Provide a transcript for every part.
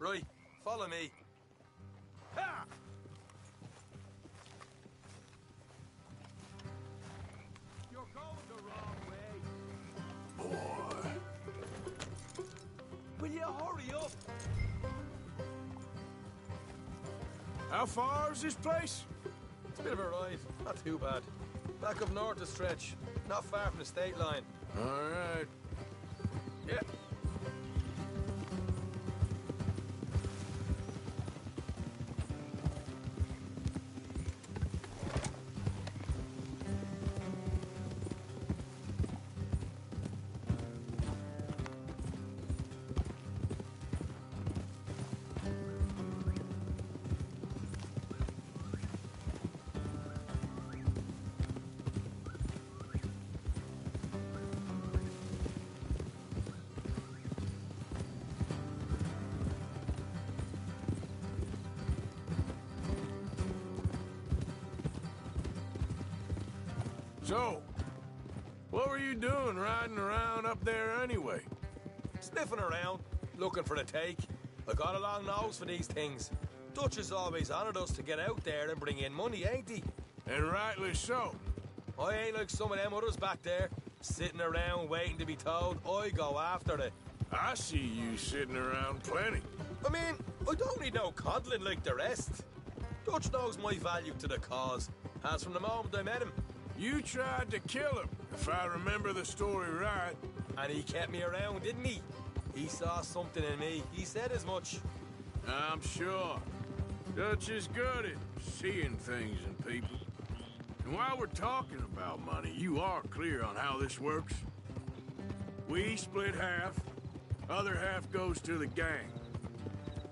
Right, follow me. Ha! You're going the wrong way. Boy. Will you hurry up? How far is this place? It's a bit of a ride, not too bad. Back up north a stretch, not far from the state line. All right. Yeah. So, what were you doing riding around up there anyway? Sniffing around, looking for the take. I got a long nose for these things. Dutch has always honoured us to get out there and bring in money, ain't he? And rightly so. I ain't like some of them others back there, sitting around waiting to be told. I go after it. I see you sitting around plenty. I mean, I don't need no coddling like the rest. Dutch knows my value to the cause, as from the moment I met him. You tried to kill him, if I remember the story right. And he kept me around, didn't he? He saw something in me. He said as much. I'm sure. Dutch is good at seeing things in people. And while we're talking about money, you are clear on how this works? We split half, other half goes to the gang.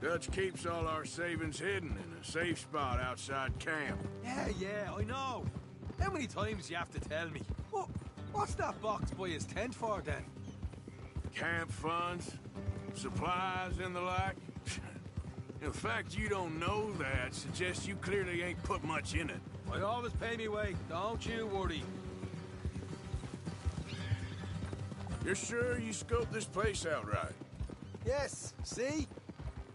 Dutch keeps all our savings hidden in a safe spot outside camp. Yeah, I know. How many times do you have to tell me? What's that box by his tent for, then? Camp funds, supplies, and the like. The fact you don't know that suggests you clearly ain't put much in it. I always pay me way, don't you worry. You're sure you scoped this place out right? Yes, see?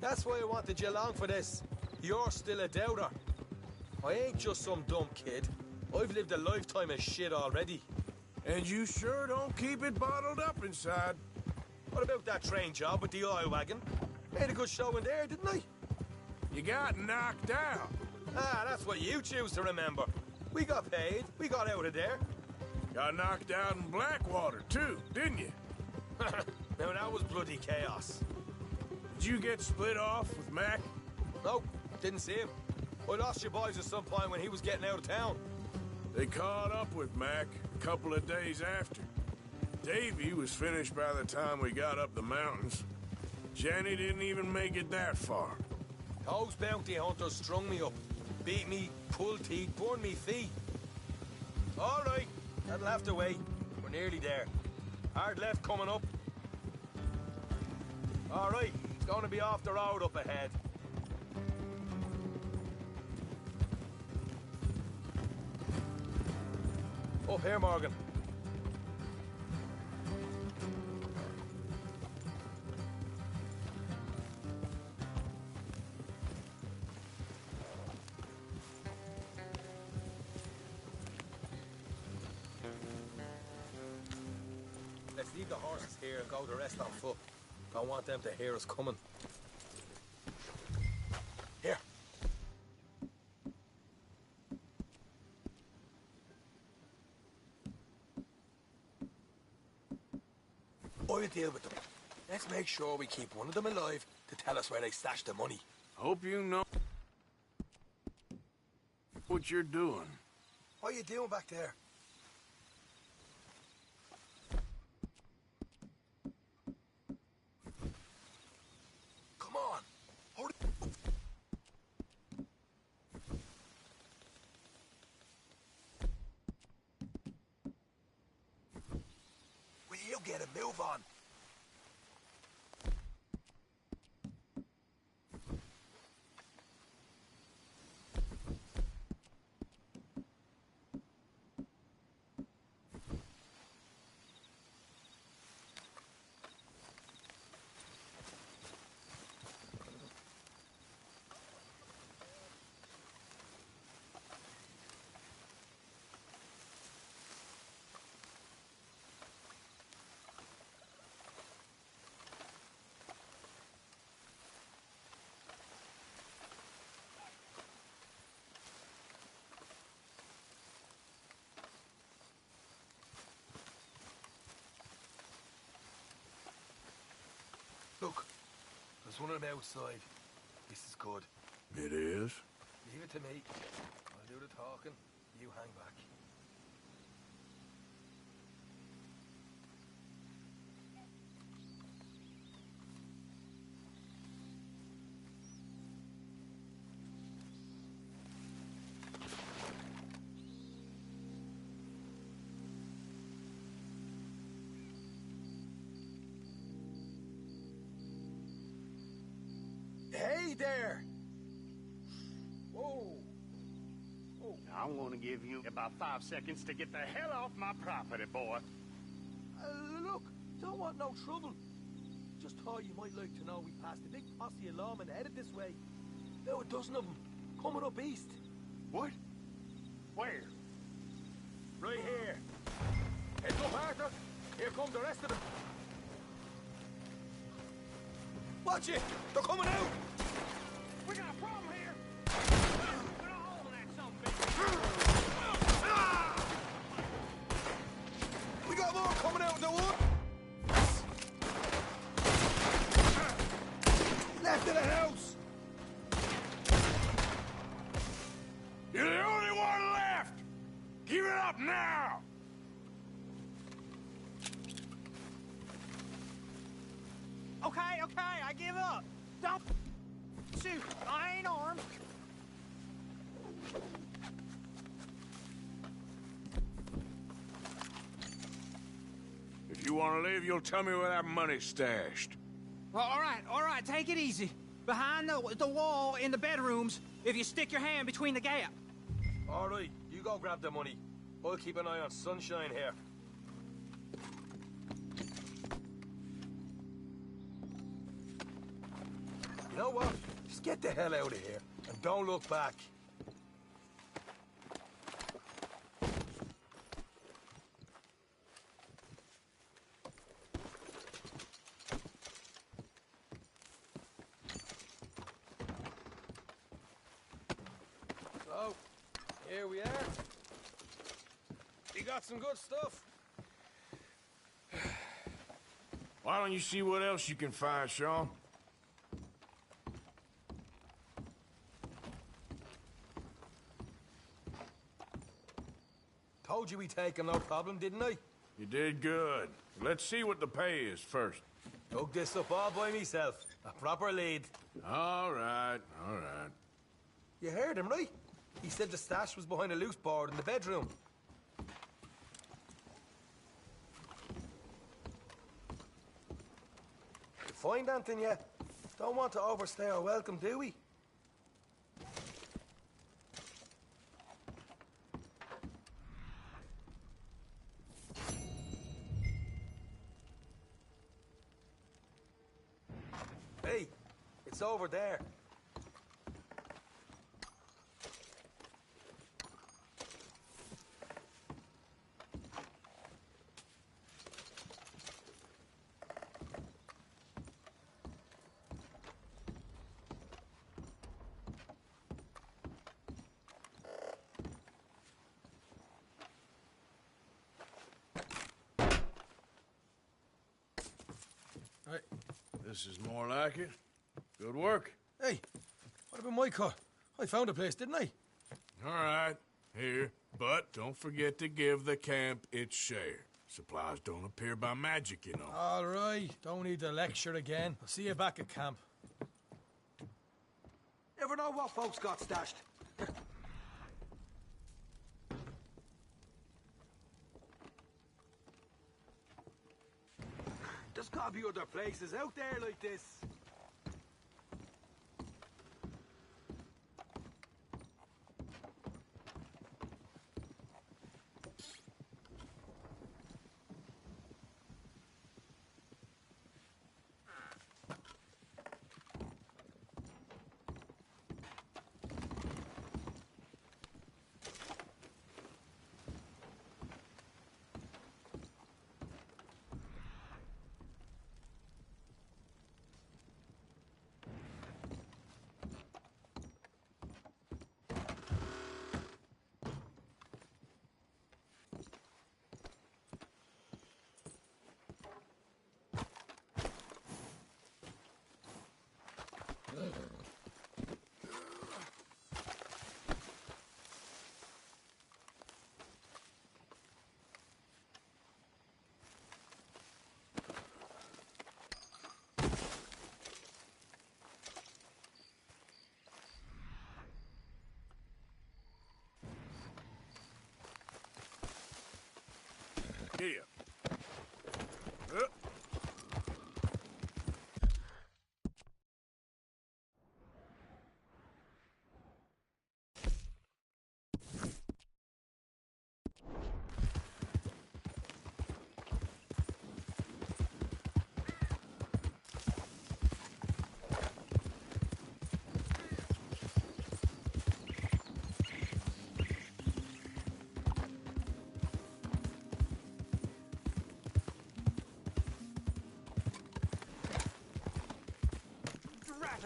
That's why I wanted you along for this. You're still a doubter. I ain't just some dumb kid. I've lived a lifetime of shit already. And you sure don't keep it bottled up inside. What about that train job with the oil wagon? Made a good show in there, didn't I? You got knocked out. Ah, that's what you choose to remember. We got paid. We got out of there. Got knocked out in Blackwater, too, didn't you? Now, that was bloody chaos. Did you get split off with Mac? Nope, didn't see him. I lost your boys at some point when he was getting out of town. They caught up with Mac a couple of days after. Davy was finished by the time we got up the mountains. Jenny didn't even make it that far. Those bounty hunters strung me up, beat me, pulled teeth, burned me feet. All right, that'll have to wait. We're nearly there. Hard left coming up. All right, it's going to be off the road up ahead. Up here, Morgan. Let's leave the horses here and go the rest on foot. Don't want them to hear us coming. Here. I'll deal with them. Let's make sure we keep one of them alive to tell us where they stashed the money. Hope you know what you're doing. What are you doing back there? Come on. Hold it. Will you get a move on? There's one of them outside. This is good. It is? Leave it to me. I'll do the talking. You hang back. Hey there! Whoa! Whoa. I'm gonna give you about 5 seconds to get the hell off my property, boy. Look, don't want no trouble. Just thought you might like to know we passed a big posse of lawmen headed this way. About a dozen of them, coming up east. What? Where? Right here. Heads up, Arthur. Here come the rest of them. Watch it! They're coming out! We got a problem here! Put a hole in that sumbitch! We got more coming out of the wood! Left of the house! You're the only one left! Give it up now! Okay, I give up. Don't shoot. I ain't armed. If you want to leave, you'll tell me where that money's stashed. Well, all right, take it easy. Behind the wall in the bedrooms, if you stick your hand between the gap. All right, you go grab the money. I'll keep an eye on Sunshine here. You know what? Just get the hell out of here and don't look back. So, here we are. You got some good stuff. Why don't you see what else you can find, Sean? Told you we'd take him, no problem, didn't I? You did good. Let's see what the pay is first. Dug this up all by myself. A proper lead. All right, all right. You heard him, right? He said the stash was behind a loose board in the bedroom. You find anything yet? Don't want to overstay our welcome, do we? Hey, it's over there. Right. This is more like it. Good work. Hey, what about my cut? I found a place, didn't I? All right, here. But don't forget to give the camp its share. Supplies don't appear by magic, you know. All right, don't need to lecture again. I'll see you back at camp. Never know what folks got stashed. There's gotta be other places out there like this.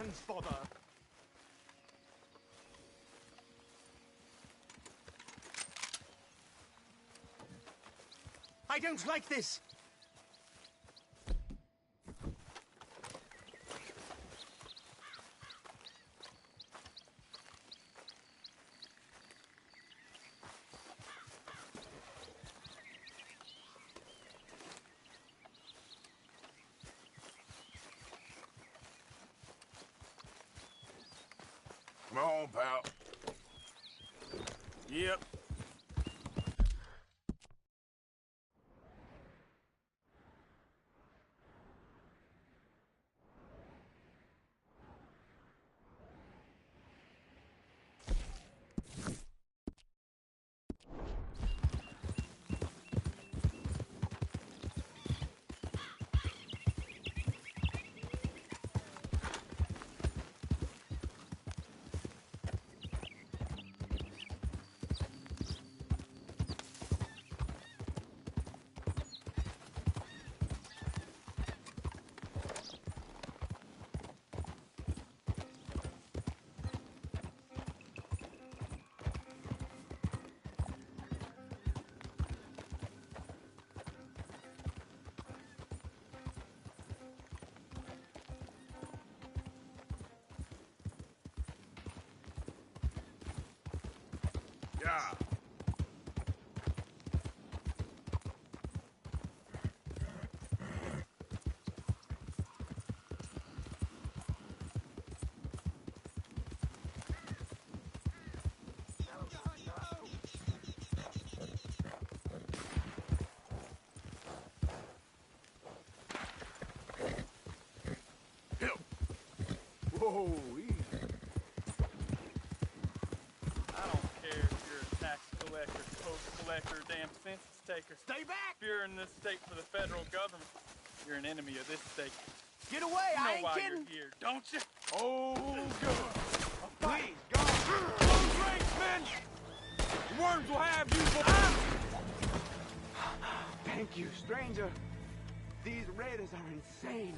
Satan's bother! I don't like this! Come on, pal. Yep. Yeah. Whoa, easy. I don't care if you're a tax collector, post collector, damn census taker. Stay back! If you're in this state for the federal government, you're an enemy of this state. Get away! You I know ain't why kidding! you're here, don't you? Oh, God. Please, go! Close ranks, men! The worms will have you for... Thank you, stranger. These raiders are insane.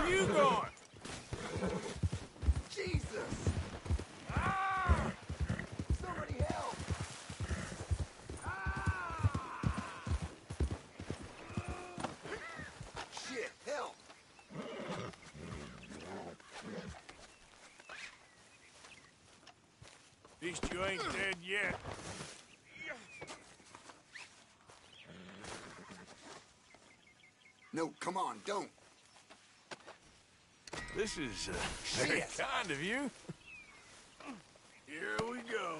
are you going? Jesus! Ah! Somebody help! Ah! Shit, help! At least you ain't dead yet. No, come on, don't. This is very Shit. kind of you. Here we go.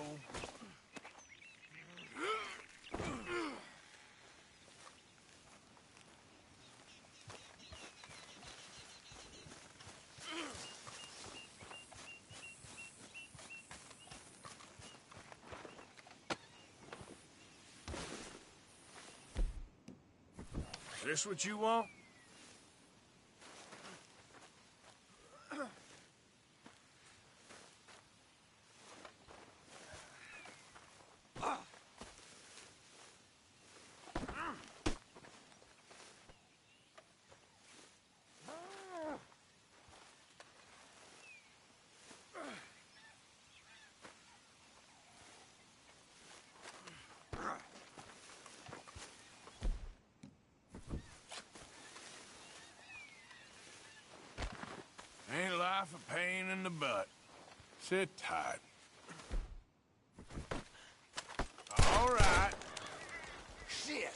Is this what you want? Ain't life a pain in the butt? Sit tight. All right. Shit!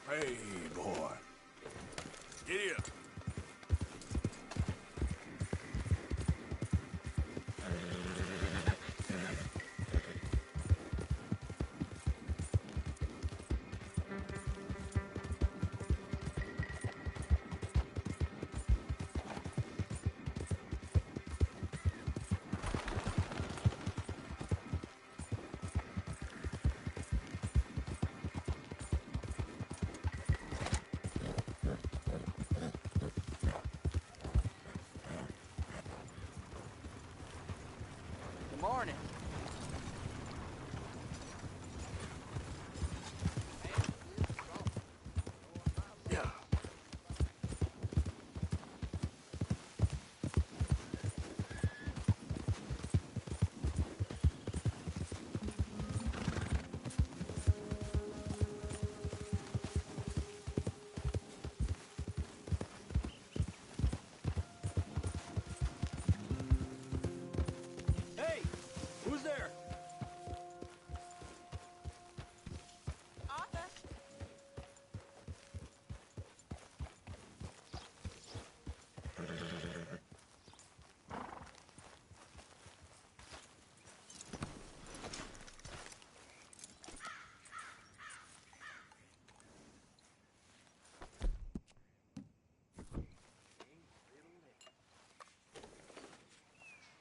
Hey, boy. Giddy up. Good morning. Yeah. Hey! Who's there? Arthur.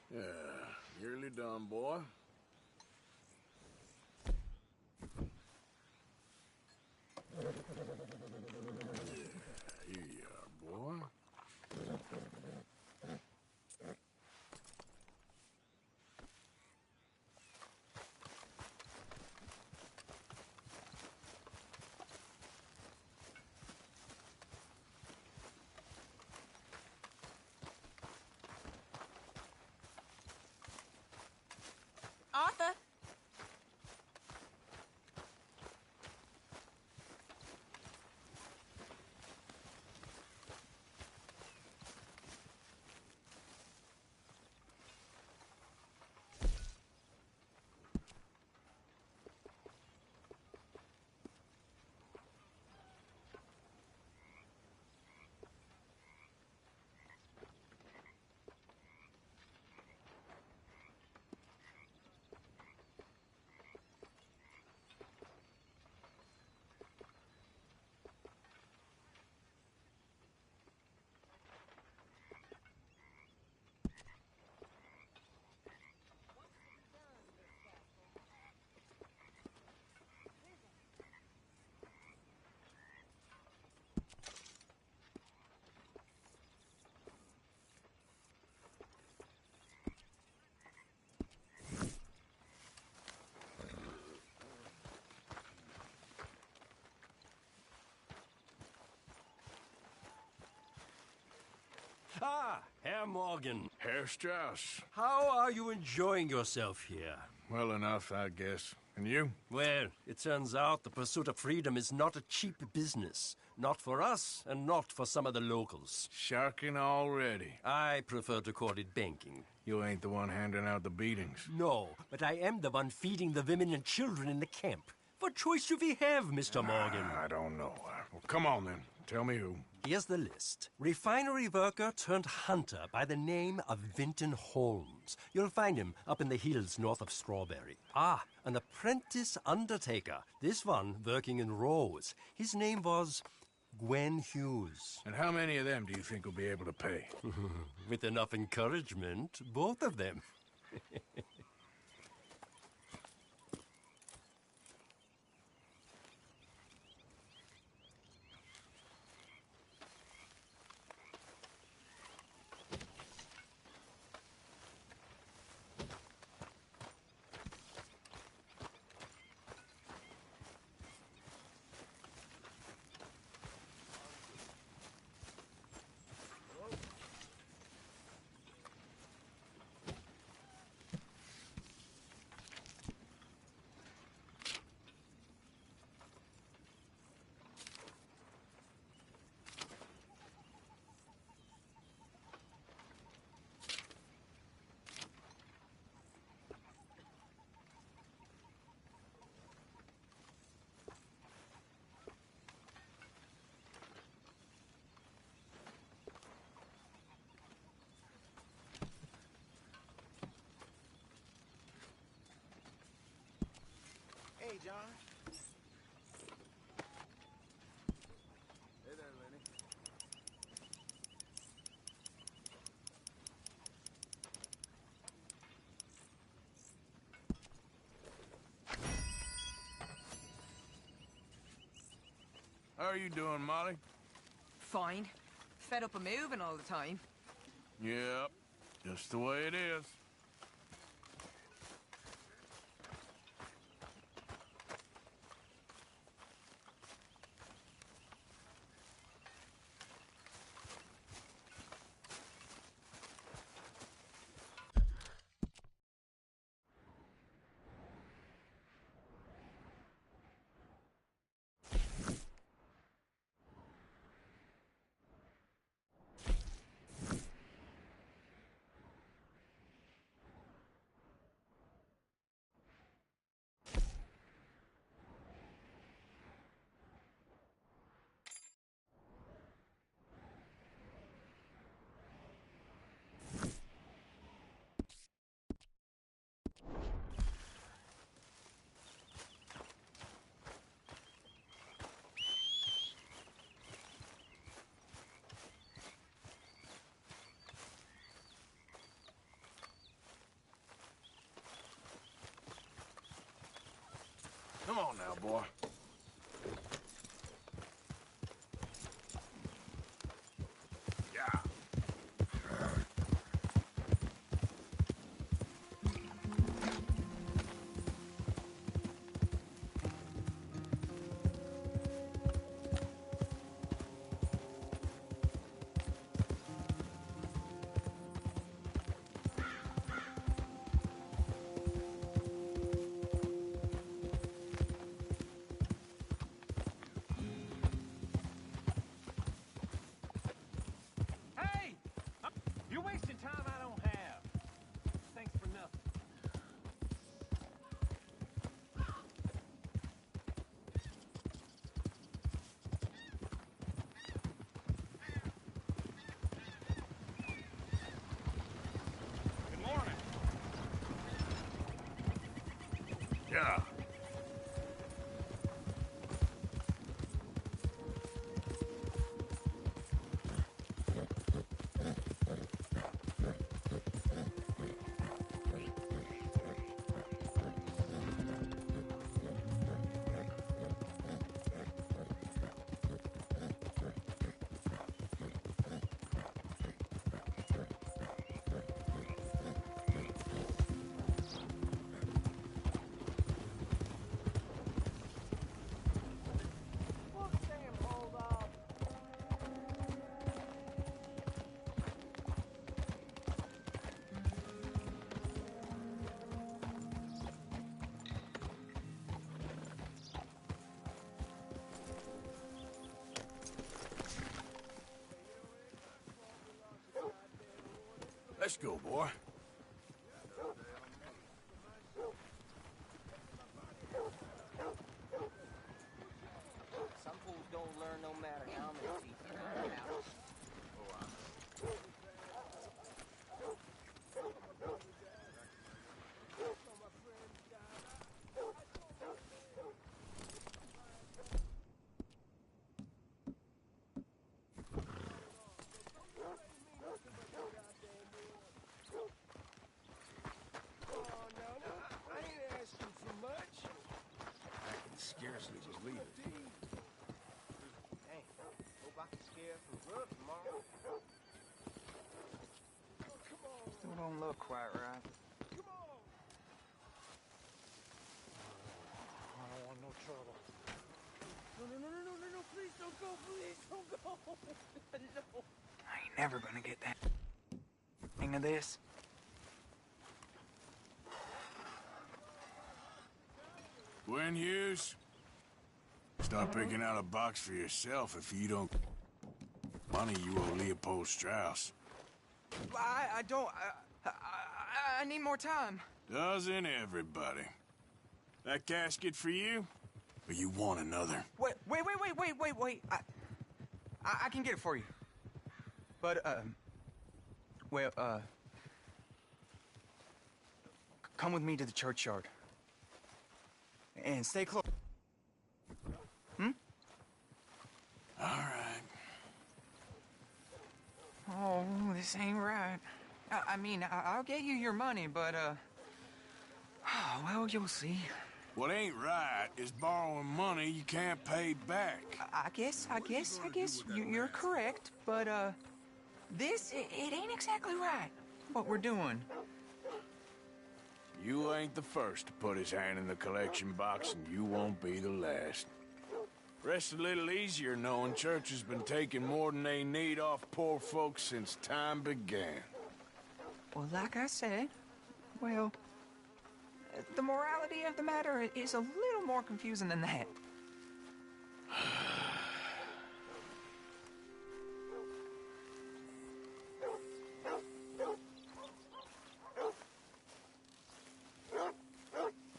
Yeah, nearly done, boy. Yeah, here you are, boy. Ah, Herr Morgan. Herr Strauss. How are you enjoying yourself here? Well enough, I guess. And you? Well, it turns out the pursuit of freedom is not a cheap business. Not for us, and not for some of the locals. Sharking already. I prefer to call it banking. You ain't the one handing out the beatings. No, but I am the one feeding the women and children in the camp. What choice do we have, Mr. Morgan? I don't know. Well, come on then. Tell me who. Here's the list. Refinery worker turned hunter by the name of Vinton Holmes. You'll find him up in the hills north of Strawberry. Ah, an apprentice undertaker. This one working in Rose. His name was Gwen Hughes. And how many of them do you think will be able to pay? With enough encouragement, both of them. Hey, John. Hey there, Lenny. How are you doing, Molly? Fine. Fed up of moving all the time. Yep, just the way it is. Let's go, boy. Some fools don't learn no matter how many teeth you knock out. Scarcely believe it. Dang, hope I can scare some grub tomorrow. Still don't look quite right. I don't want no trouble. No, please don't go, no. I ain't never gonna get that hang of this. Gwen Hughes, start picking out a box for yourself if you don't money you owe Leopold Strauss. I don't... I need more time. Doesn't everybody? That casket for you? Or you want another? Wait. I can get it for you. But, come with me to the churchyard. And stay close. All right. Oh, this ain't right. I mean, I'll get you your money, but, well, you'll see. What ain't right is borrowing money you can't pay back. I guess you're correct, but, this, it ain't exactly right, what we're doing. You ain't the first to put his hand in the collection box, and you won't be the last. Rests a little easier knowing church has been taking more than they need off poor folks since time began. Well, like I said, well, the morality of the matter is a little more confusing than that.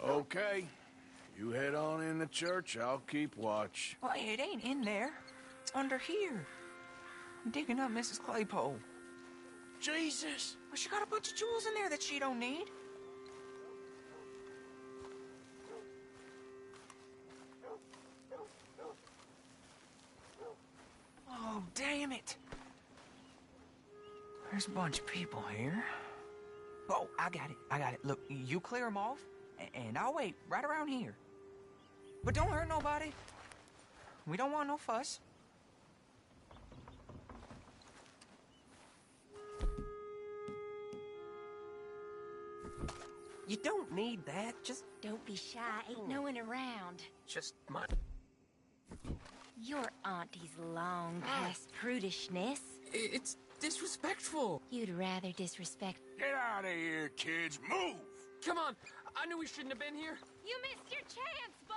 Okay. You head on in the church, I'll keep watch. Well, it ain't in there. It's under here. I'm digging up Mrs. Claypole. Jesus! Well, she got a bunch of jewels in there that she don't need. Oh, damn it. There's a bunch of people here. Oh, I got it. Look, you clear them off, and I'll wait right around here. But don't hurt nobody. We don't want no fuss. You don't need that. Just Don't be shy. Ain't no one around. just my... Your auntie's long past prudishness. It's disrespectful. You'd rather disrespect... Get out of here, kids. Move! Come on. I knew we shouldn't have been here. You missed your chance, boy!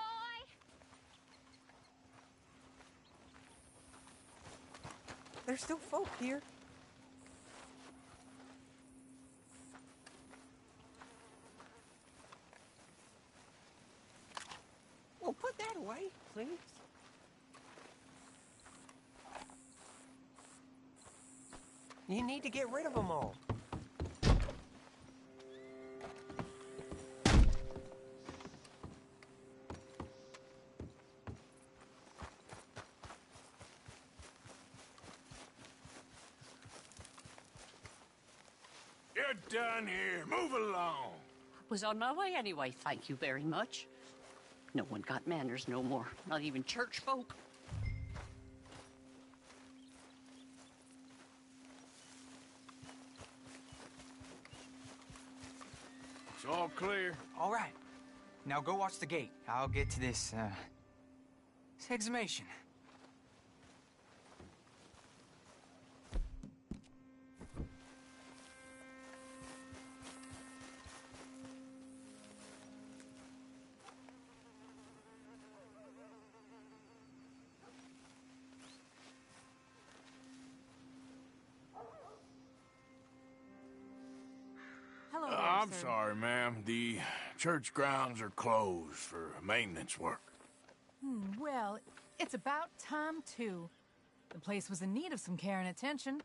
There's still folk here. Well, put that away, please. You need to get rid of them all. You're done here. Move along. Was on my way anyway, thank you very much. No one got manners no more, not even church folk. It's all clear. All right. Now go watch the gate. I'll get to this exhumation. I'm sorry, ma'am. The church grounds are closed for maintenance work. Well, it's about time, too. The place was in need of some care and attention.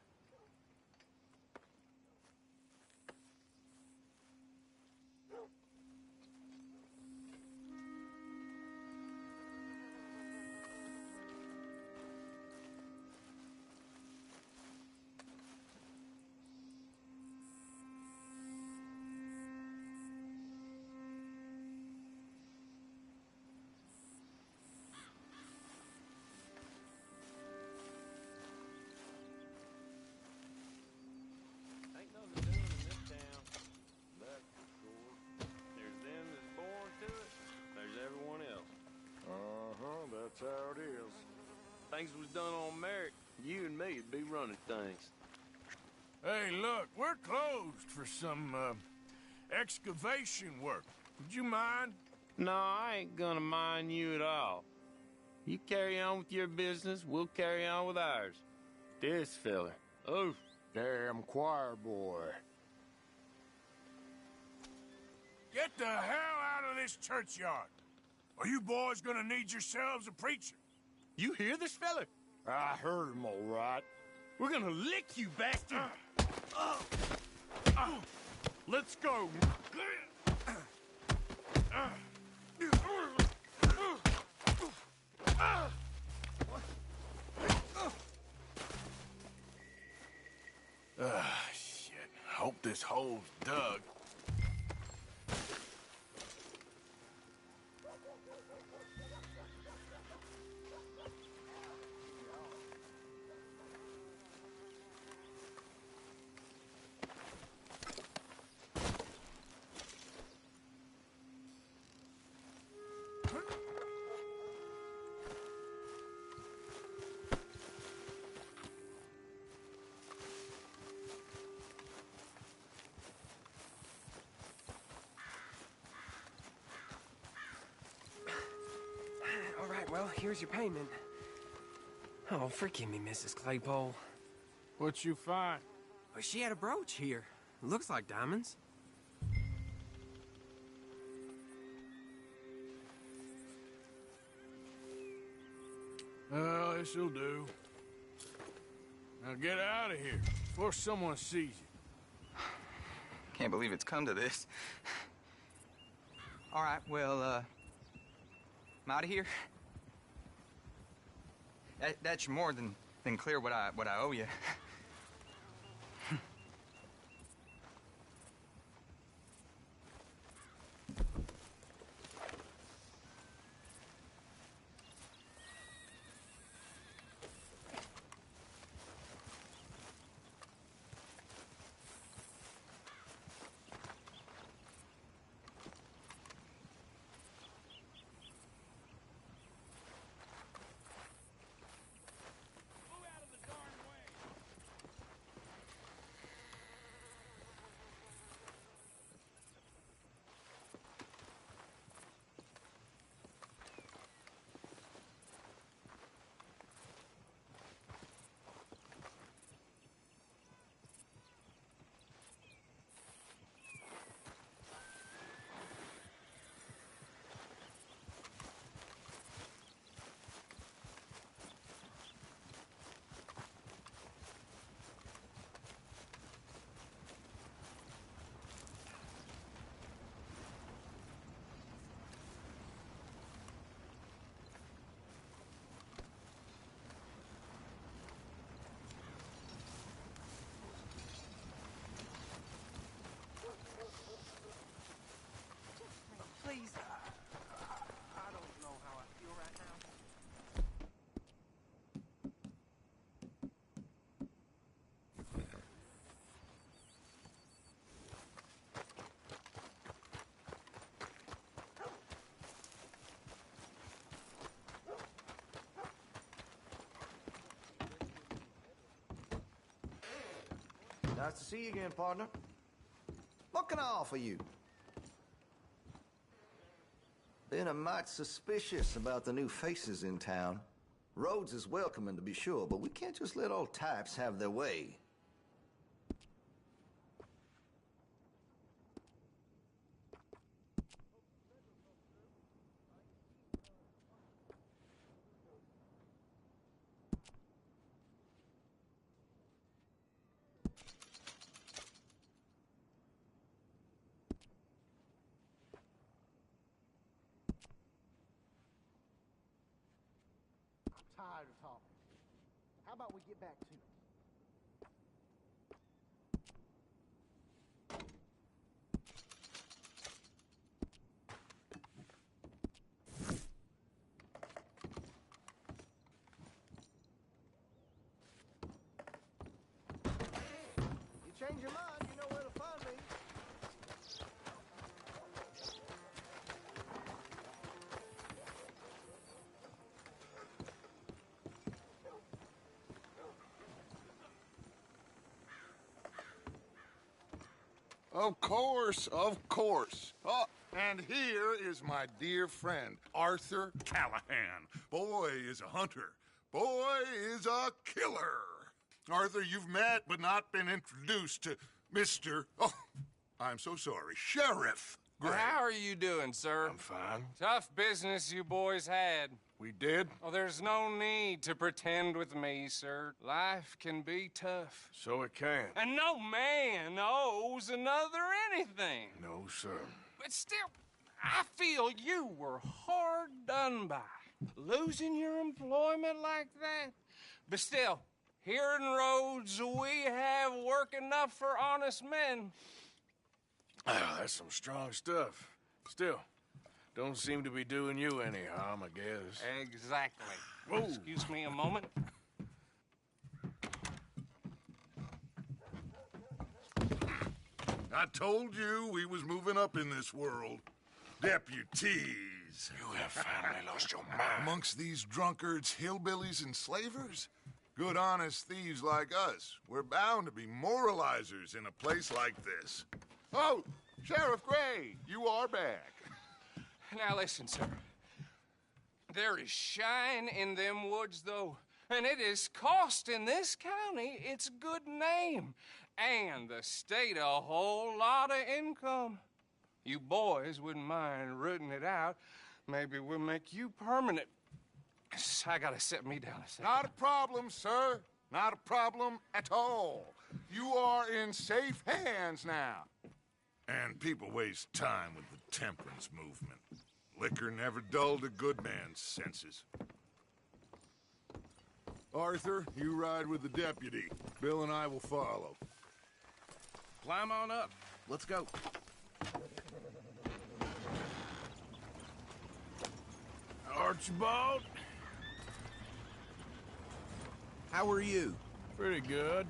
Ain't nothing doing in this town. That's for sure. There's them that's born to it. There's everyone else. That's how it is. Things was done on merit. You and me'd be running things. Hey, look, we're closed for some, excavation work. Would you mind? No, I ain't gonna mind you at all. You carry on with your business, we'll carry on with ours. This fella. Oh, Damn choir boy. Get the hell out of this churchyard. Are you boys gonna need yourselves a preacher? you hear this fella? I heard him all right. We're gonna lick you, bastard! Let's go. Shit. Hope this hole's dug. All right, well, here's your payment. Oh, forgive me, Mrs. Claypole. What you find? Well, she had a brooch here. Looks like diamonds. Well, this'll do. Now get out of here before someone sees you. Can't believe it's come to this. All right, well, I'm out of here. That's more than clear what I owe you. Please, I don't know how I feel right now. Nice to see you again, partner. What can I offer you? Been a mite suspicious about the new faces in town. Rhodes is welcoming, to be sure, but we can't just let old types have their way. about we get back to it? You change your mind, you know where to find me. Of course, of course. Oh, and here is my dear friend, Arthur Callahan. Boy is a hunter. Boy is a killer. Arthur, you've met but not been introduced to Mr. Oh, I'm so sorry, Sheriff Gray. How are you doing, sir? I'm fine. Tough business you boys had. We did? Oh, there's no need to pretend with me, sir. Life can be tough. So it can. And no man owes another anything. No, sir. But still, I feel you were hard done by. Losing your employment like that. But still, here in Rhodes, we have work enough for honest men. Ah, that's some strong stuff. Still, don't seem to be doing you any harm, I guess. Exactly. Whoa. Excuse me a moment. I told you we was moving up in this world. Deputies. You have finally lost your mind. Amongst these drunkards, hillbillies, and slavers? Good, honest thieves like us. We're bound to be moralizers in a place like this. Oh, Sheriff Gray, you are back. Now listen, sir. There is shine in them woods, though, and it is costing this county its good name and the state a whole lot of income. You boys wouldn't mind rooting it out. Maybe we'll make you permanent. I gotta sit me down a second. Not a problem, sir. Not a problem at all. You are in safe hands now. And people waste time with the temperance movement. Liquor never dulled a good man's senses. Arthur, you ride with the deputy. Bill and I will follow. Climb on up. Let's go. Archibald? How are you? Pretty good.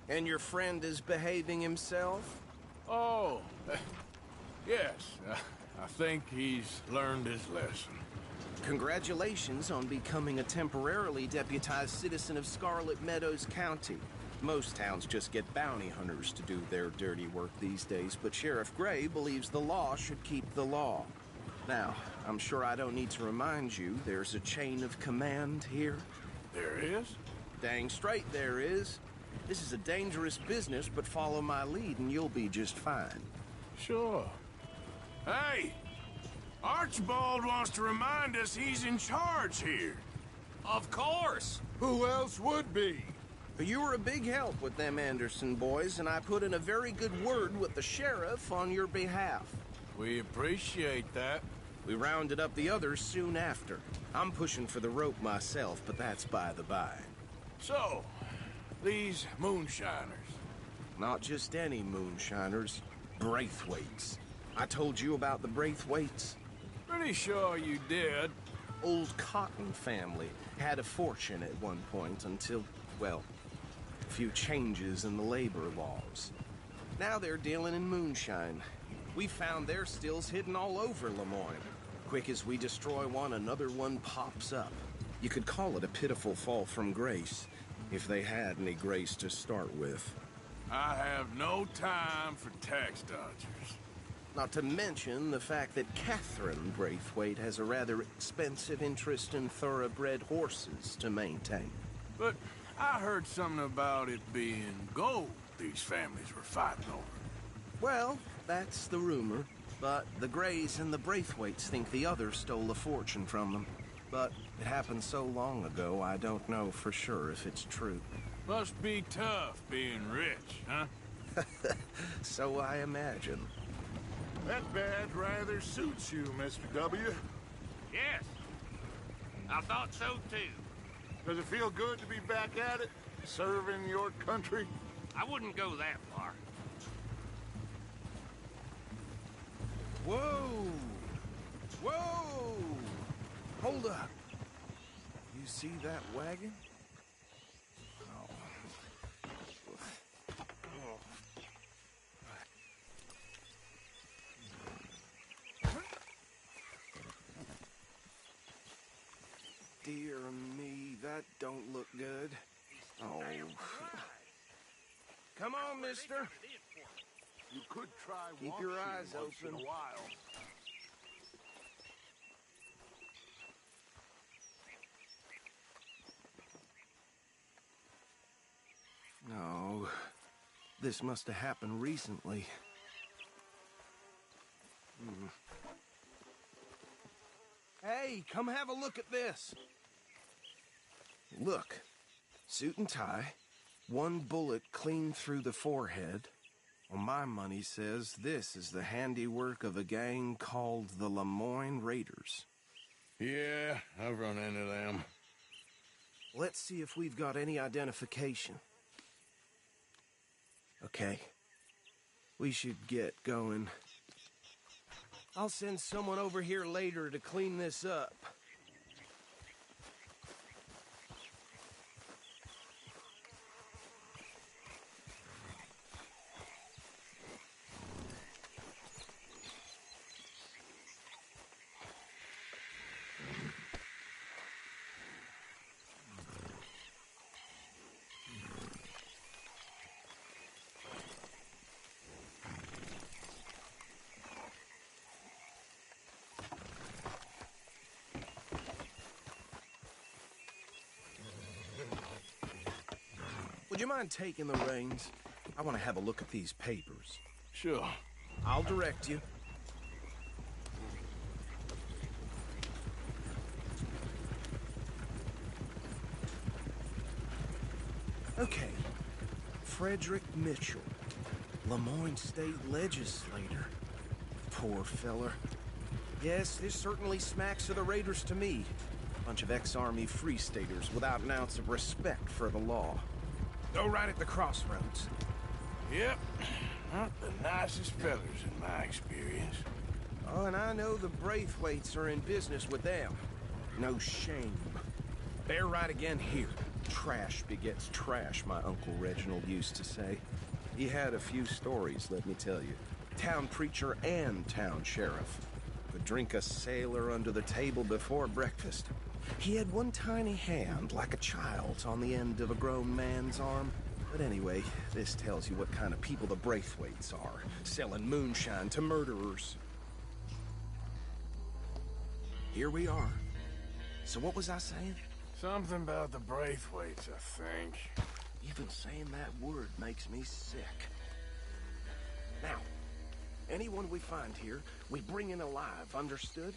And your friend is behaving himself? Oh, yes. I think he's learned his lesson. Congratulations on becoming a temporarily deputized citizen of Scarlet Meadows County. Most towns just get bounty hunters to do their dirty work these days, but Sheriff Gray believes the law should keep the law. Now, I'm sure I don't need to remind you there's a chain of command here. There is? Dang straight there is. This is a dangerous business, but follow my lead and you'll be just fine. Sure. Hey! Archibald wants to remind us he's in charge here. Of course! Who else would be? You were a big help with them Anderson boys, and I put in a very good word with the sheriff on your behalf. We appreciate that. We rounded up the others soon after. I'm pushing for the rope myself, but that's by the by. So, these moonshiners. Not just any moonshiners. Braithwaites. I told you about the Braithwaites? Pretty sure you did. Old Cotton family had a fortune at one point until, well, a few changes in the labor laws. Now they're dealing in moonshine. We found their stills hidden all over Lemoyne. Quick as we destroy one, another one pops up. You could call it a pitiful fall from grace, if they had any grace to start with. I have no time for tax dodgers. Not to mention the fact that Catherine Braithwaite has a rather expensive interest in thoroughbred horses to maintain. But I heard something about it being gold these families were fighting over. Well, that's the rumor. But the Grays and the Braithwaites think the others stole a fortune from them. But it happened so long ago, I don't know for sure if it's true. Must be tough being rich, huh? So I imagine. That badge rather suits you, Mr. W. Yes. I thought so, too. Does it feel good to be back at it? Serving your country? I wouldn't go that far. Whoa! Whoa! Hold up. You see that wagon? Dear me, that don't look good. Oh. Come on, mister. You could try Keep your eyes once in open. a while. No. This must have happened recently. Hey, come have a look at this. Look. Suit and tie. One bullet clean through the forehead. Well, my money says this is the handiwork of a gang called the Lemoyne Raiders. Yeah, I've run into them. Let's see if we've got any identification. Okay. We should get going. I'll send someone over here later to clean this up. Would you mind taking the reins? I want to have a look at these papers. Sure. I'll direct you. Okay. Frederick Mitchell, Lemoyne State Legislator. Poor feller. Yes, this certainly smacks of the Raiders to me. Bunch of ex-Army Free Staters without an ounce of respect for the law. Go right at the crossroads. Yep. Not the nicest fellas in my experience. Oh, and I know the Braithwaites are in business with them. No shame. They're right again here. Trash begets trash, my Uncle Reginald used to say. He had a few stories, let me tell you. Town preacher and town sheriff. Could drink a sailor under the table before breakfast. He had one tiny hand, like a child's, on the end of a grown man's arm. But anyway, this tells you what kind of people the Braithwaites are, selling moonshine to murderers. Here we are. So what was I saying? Something about the Braithwaites, I think. Even saying that word makes me sick. Now, anyone we find here, we bring in alive, understood?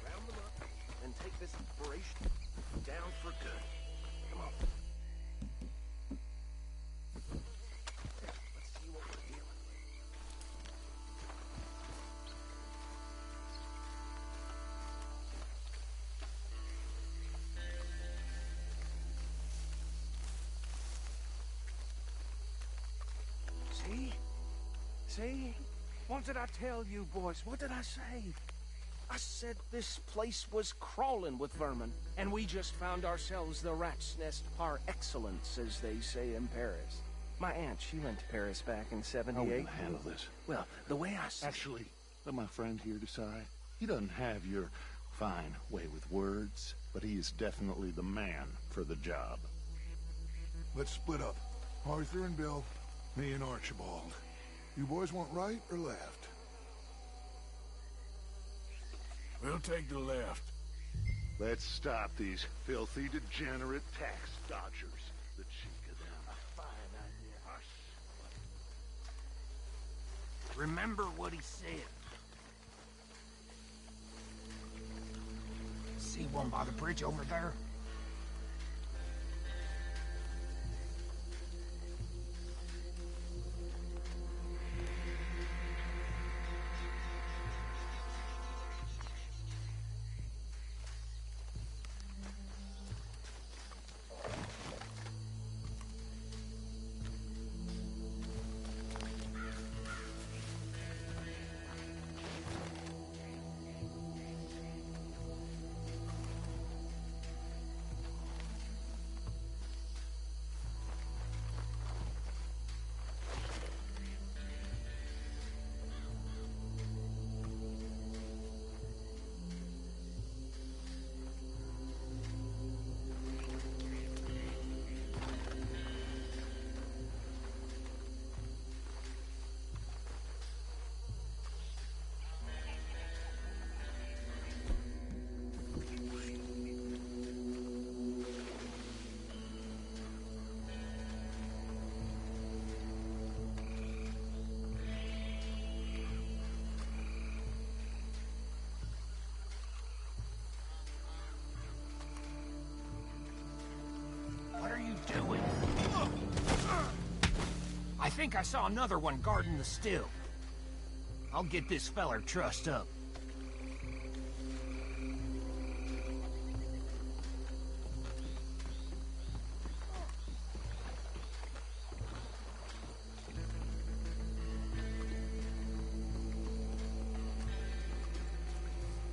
Round them up and take this operation down for good. Come on. Let's see what we're dealing with. See? See? What did I tell you, boys? What did I say? I said this place was crawling with vermin, and we just found ourselves the rat's nest par excellence, as they say in Paris. My aunt, she went to Paris back in '78. How are we gonna handle this? Well, the way I see Actually, let my friend here decide. He doesn't have your fine way with words, but he is definitely the man for the job. Let's split up. Arthur and Bill, me and Archibald. You boys want right or left? We'll take the left. Let's stop these filthy, degenerate tax dodgers. The cheek of them. A fine idea. Hush. Remember what he said. See one by the bridge over there? think I saw another one guarding the still. I'll get this feller trussed up.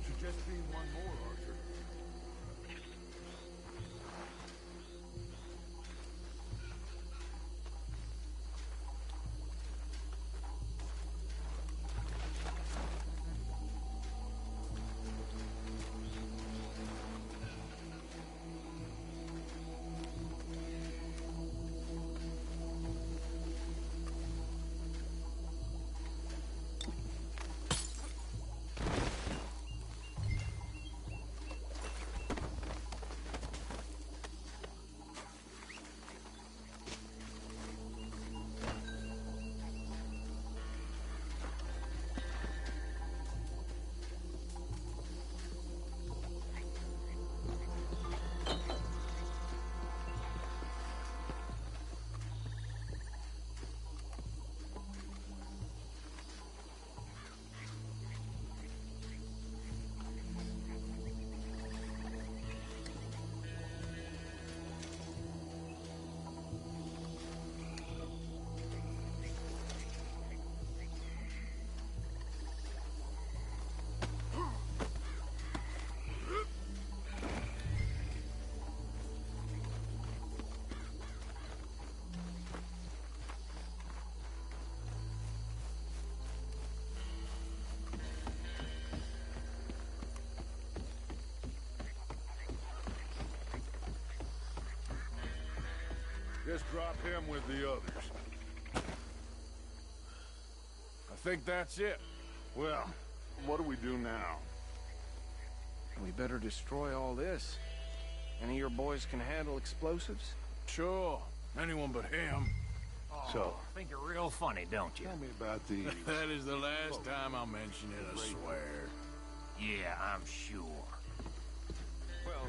Should just be one more, Arthur. Just drop him with the others. I think that's it. Well, what do we do now? We better destroy all this. Any of your boys can handle explosives? Sure. Anyone but him. So, think you're real funny, don't you? Tell me about these. That is the last time I'll mention it, I swear. Yeah, I'm sure. Well,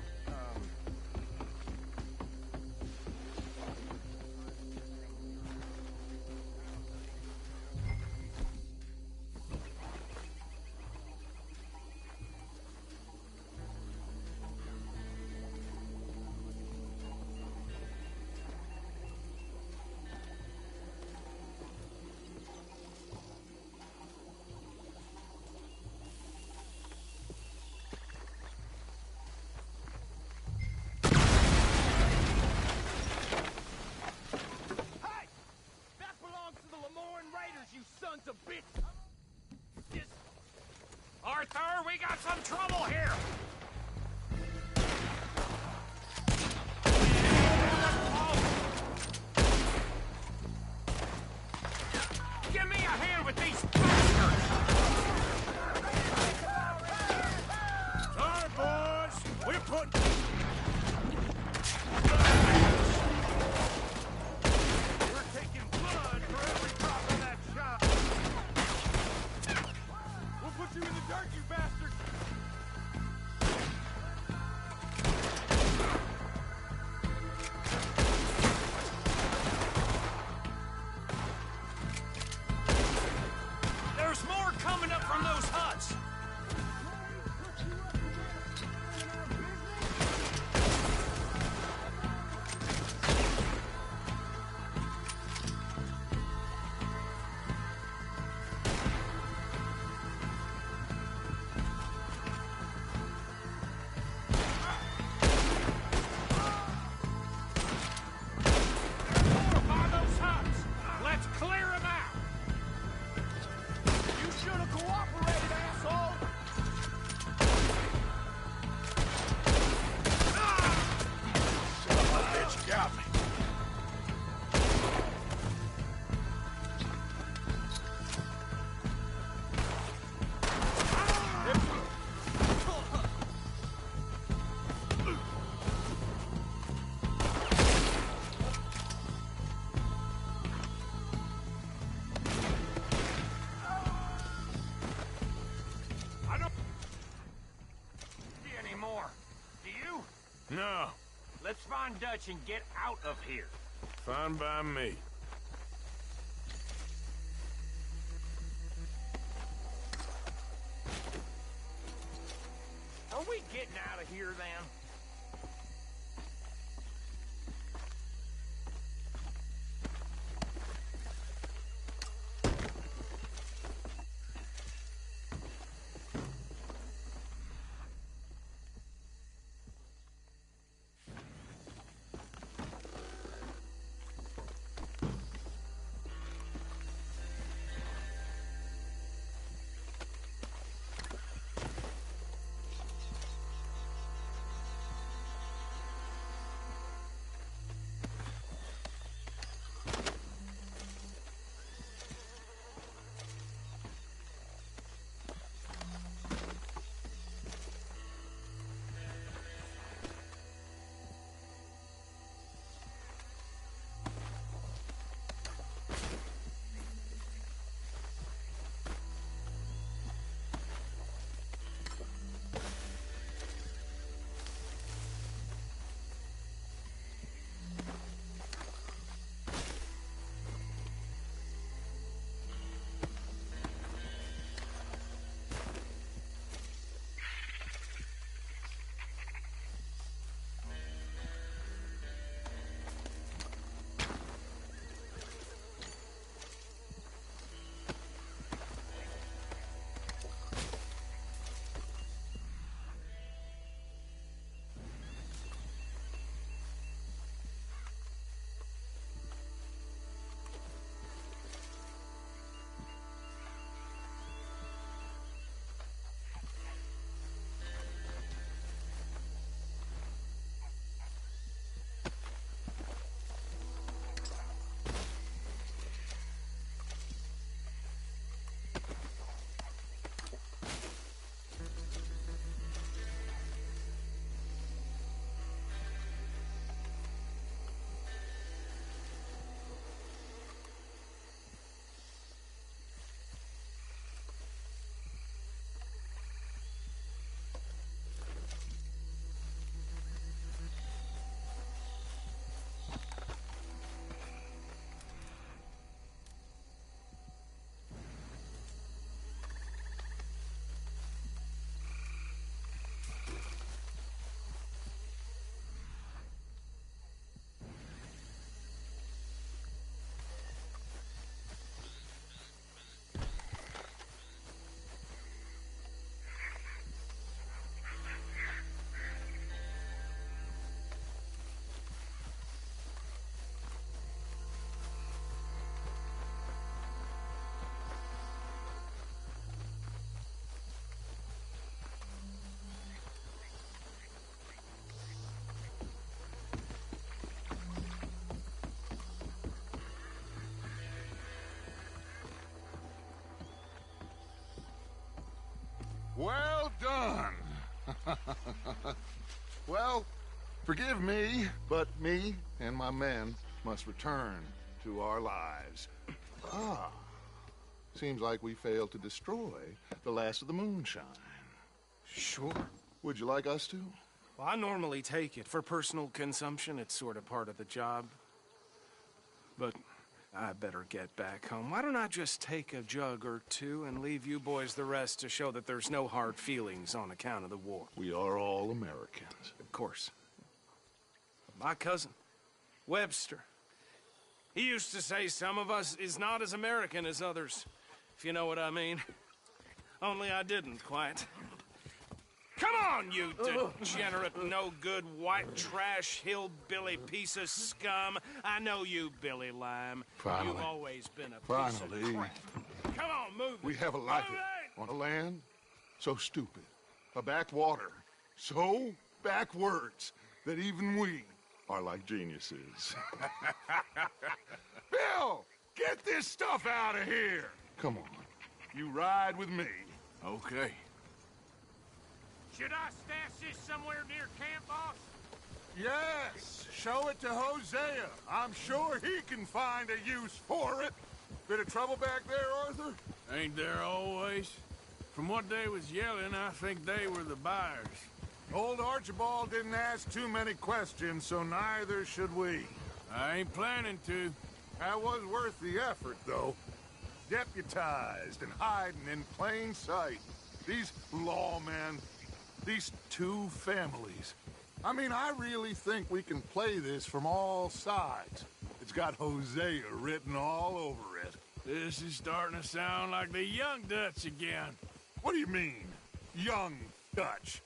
Arthur, we got some trouble here! Give me a hand with these bastards! Sorry, boys! We're putting... We're taking blood for every drop of that shot! We'll put you in the dirt, you bastard! There's more coming up from those huts! No. Let's find Dutch and get out of here. Fine by me. we getting out of here, then? Well done. Well, forgive me, but me and my men must return to our lives. Ah, seems like we failed to destroy the last of the moonshine. Sure. Would you like us to? Well, I normally take it. For personal consumption, it's sort of part of the job. But I better get back home. Why don't I just take a jug or two and leave you boys the rest to show that there's no hard feelings on account of the war? We are all Americans. Of course. My cousin, Webster, he used to say some of us is not as American as others, if you know what I mean. Only I didn't quite. Come on, you degenerate, no-good, white trash, hillbilly piece of scum. I know you, Billy Lime. Finally. You've always been a piece Finally. of crap. Come on, move it. We have a life on a land so stupid, a backwater so backwards that even we are like geniuses. Bill, get this stuff out of here. Come on, you ride with me. Okay. Should I stash this somewhere near camp, boss? Yes, show it to Hosea. I'm sure he can find a use for it. Bit of trouble back there, Arthur? Ain't there always? From what they was yelling, I think they were the buyers. Old Archibald didn't ask too many questions, so neither should we. I ain't planning to. That was worth the effort, though. Deputized and hiding in plain sight. These lawmen, These two families. I mean, I really think we can play this from all sides. It's got Hosea written all over it. This is starting to sound like the Young Dutch again. What do you mean, Young Dutch?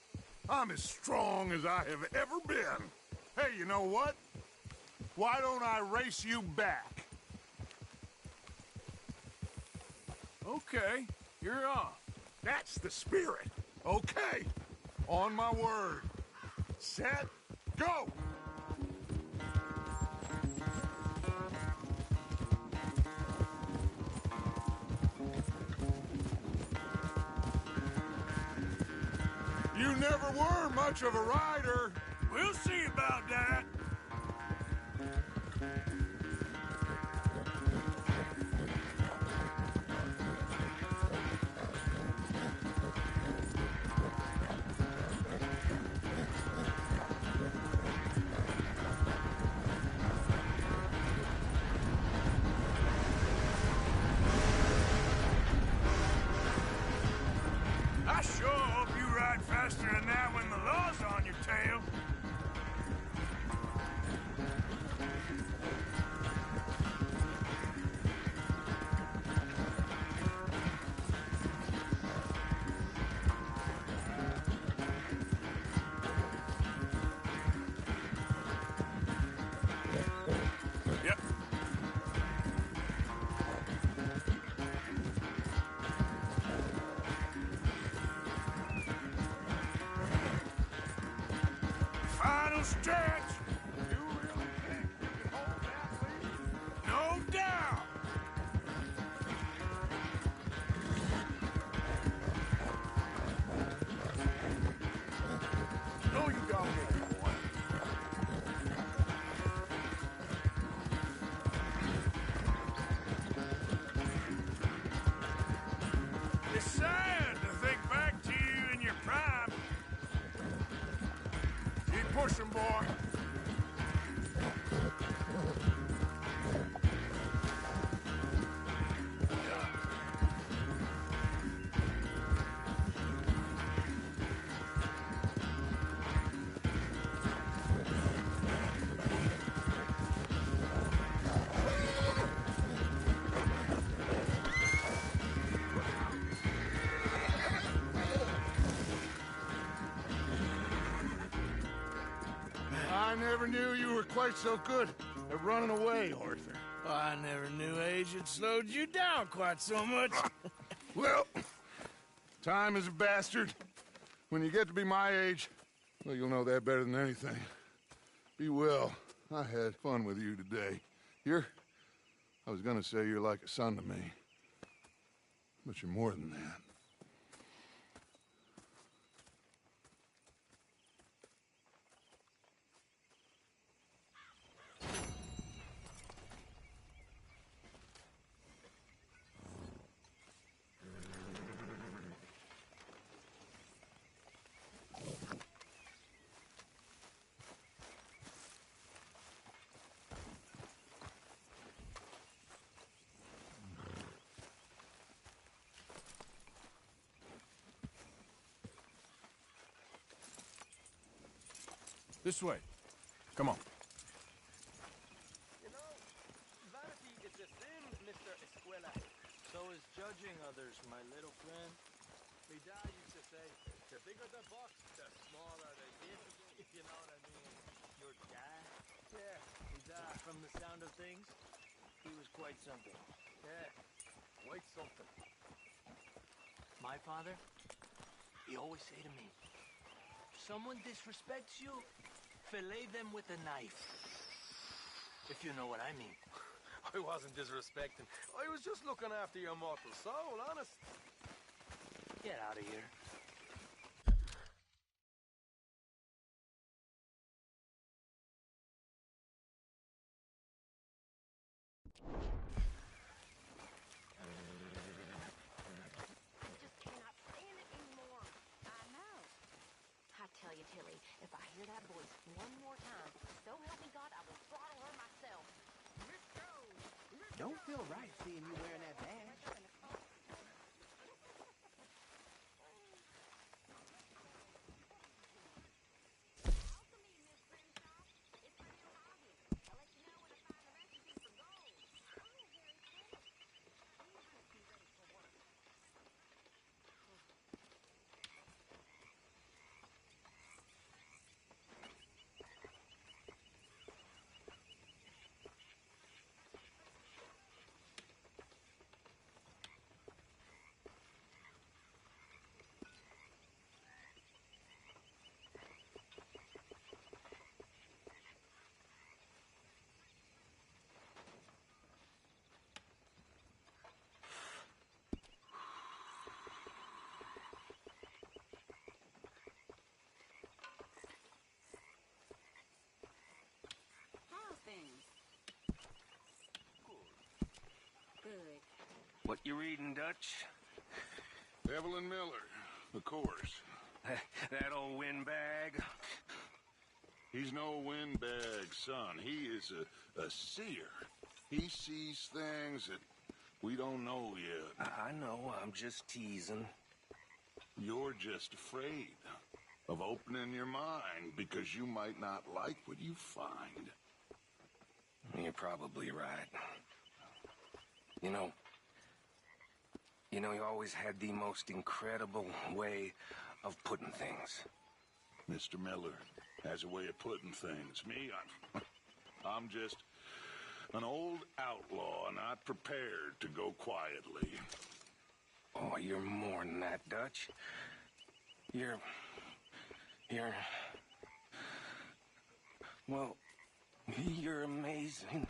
I'm as strong as I have ever been. Hey, you know what? Why don't I race you back? Okay, you're on. That's the spirit. Okay, on my word. Set, go! You never were much of a rider. We'll see about that. I sure hope you ride faster than that when the law's on your tail. Yep. Final stretch. You really think you can hold that lead? No doubt. No, you got more, boy. It's sad to think back to you in your prime. Keep pushing, boy. I never knew you were quite so good at running away, Arthur. I never knew age had slowed you down quite so much. Well, time is a bastard. When you get to be my age, well, you'll know that better than anything. Be well. I had fun with you today. I was gonna say you're like a son to me. But you're more than that. This way. Come on. You know, vanity is a sin, Mr. Escuela. So is judging others, my little friend. My dad used to say, the bigger the box, the smaller the gift, if you know what I mean. Your dad? Yeah, my dad. From the sound of things, he was quite something. Yeah, quite something. My father, he always say to me, someone disrespects you, fillet them with a knife. If you know what I mean. I wasn't disrespecting. I was just looking after your mortal soul, honest. Get out of here. Just cannot stand it anymore. I know. I tell you, Tilly, if I hear that voice one more time, so help me God, I will throttle her myself. Let's go. Don't feel right seeing you wearing that badge. What you reading, Dutch? Evelyn Miller, of course. That old windbag? He's no windbag, son. He is a seer. He sees things that we don't know yet. I know, I'm just teasing. You're just afraid of opening your mind because you might not like what you find. You're probably right. You know, you always had the most incredible way of putting things. Mr. Miller has a way of putting things. Me, I'm just an old outlaw, not prepared to go quietly. Oh, you're more than that, Dutch. You're... Well, you're amazing.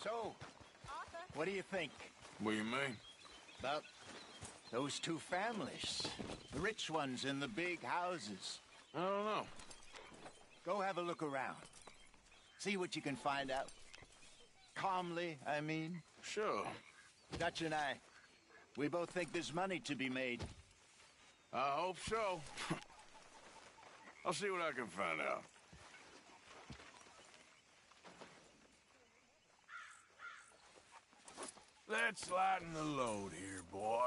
So, what do you think? What do you mean? About those two families. The rich ones in the big houses. I don't know. Go have a look around. See what you can find out. Calmly, I mean. Sure. Dutch and I, we both think there's money to be made. I hope so. I'll see what I can find out. Let's lighten the load here, boy.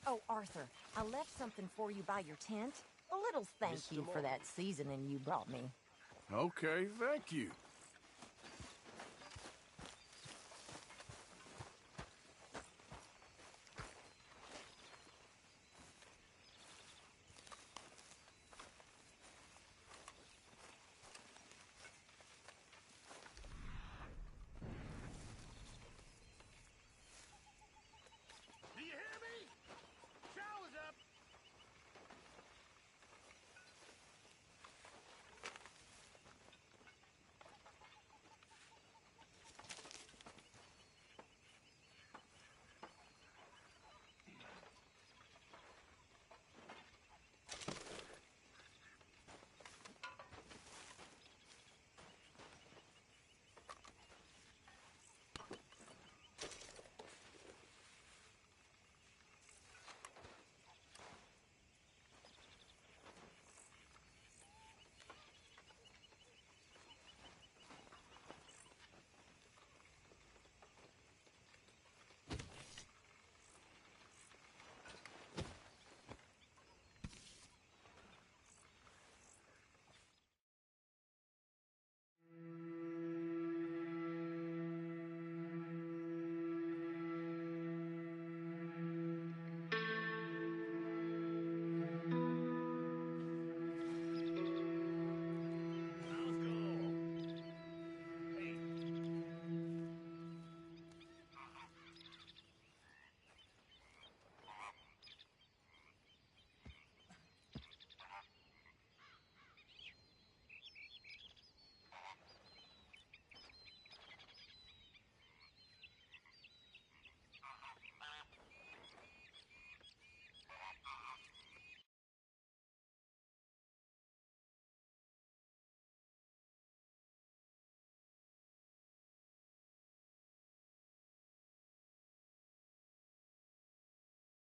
Oh, Arthur, I left something for you by your tent. A little thank you for that seasoning you brought me. Okay, thank you.